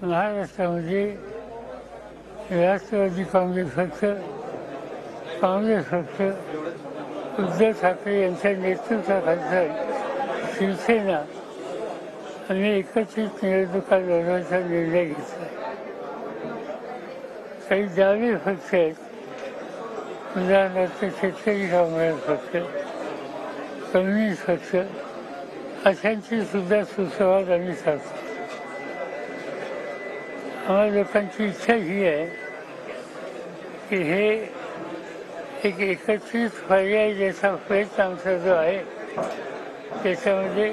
महाराष्ट्रामध्ये राष्ट्रवादी काँग्रेस पक्ष, काँग्रेस पक्ष, उद्धव ठाकरे यांच्या नेतृत्वाखालचा शिवसेना आम्ही एकत्रित निवडणुका लढवायचा निर्णय घेतला. काही डावे पक्ष आहेत, उदाहरणार्थ शेतकरी कामगार पक्ष, कम्युनिस्ट पक्ष, अशांची सुद्धा सुसंवाद आम्ही साधतो. आम्हा लोकांची इच्छा ही आहे की हे एक एकत्रित पर्याय ज्याचा प्रयत्न आमचा जो आहे त्याच्यामध्ये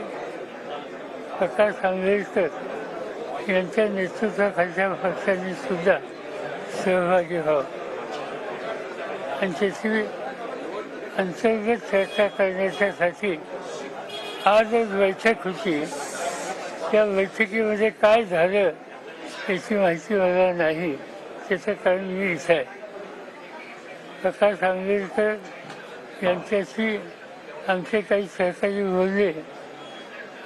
प्रकाश आंबेडकर यांच्या नेतृत्वाखालच्या पक्षांनी सुद्धा सहभागी व्हावं आणि त्याची अंतर्गत चर्चा करण्याच्यासाठी आजच बैठक होती. त्या बैठकीमध्ये काय झालं याची माहिती मला नाही, त्याचं कारण मी इथं आहे. प्रकाश आंबेडकर यांच्याशी आमचे काही सहकारी बोलले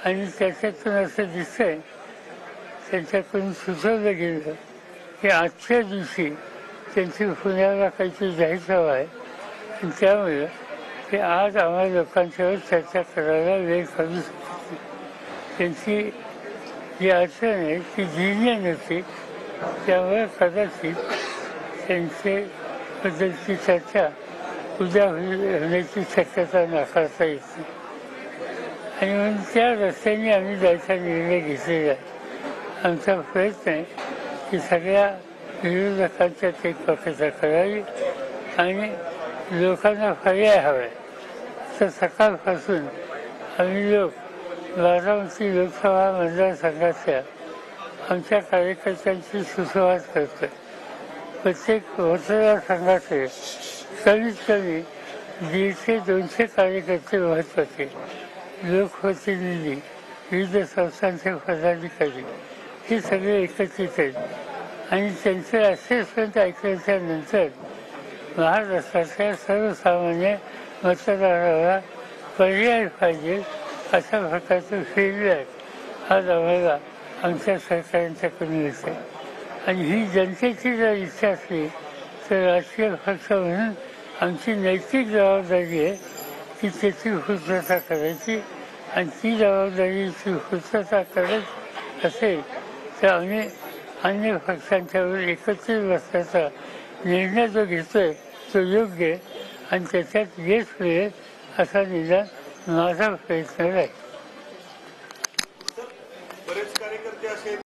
आणि त्याच्यातून असं दिसतंय, त्यांच्याकडून सुचवलं गेलं की आजच्या दिवशी त्यांची पुण्याला काहीतरी जाहीर सभा आहे आणि त्यामुळे ते आज आम्हाला लोकांच्यावर चर्चा करायला वेळ काढू शकते. त्यांची जी अडचण आहे ती जिल्ह्य नव्हती, त्यामुळे कदाचित त्यांचे बद्दलची चर्चा उद्या होण्याची शक्यता नाकारता येत नाही. आणि म्हणून त्या रस्त्याने आम्ही जायचा निर्णय घेतलेला आहे. आमचा प्रयत्न आहे की सगळ्या विरोधकांच्या ते पक्षता करावी आणि लोकांना पर्याय हवा आहे. तर सकाळपासून आम्ही लोक बारामती लोकसभा मतदारसंघाच्या आमच्या कार्यकर्त्यांशी सुसंवाद करतो. प्रत्येक मतदारसंघाचे कमीत कमी 150-200 कार्यकर्ते महत्त्वाचे, लोकप्रतिनिधी, विविध संस्थांचे पदाधिकारी हे सगळे एकत्रित आहेत आणि त्यांचे असेसमेंट ऐकल्याच्यानंतर महाराष्ट्राच्या सर्वसामान्य मतदाराला पर्याय पाहिजे अशा प्रकारचं फीडबॅक आज आम्हाला आमच्या सरकारांच्याकडून मिळतं आहे. आणि ही जनतेची जर इच्छा असली तर राजकीय पक्ष म्हणून आमची नैतिक जबाबदारी आहे की त्याची पूर्तता करायची आणि ती जबाबदारीची पूर्तता करत असेल तर आम्ही अन्य पक्षांच्यावर एकत्रित बसण्याचा निर्णय जो घेतोय तो योग्य आणि त्याच्यात यश मिळेल असा निदान माझा प्रयत्न आहे.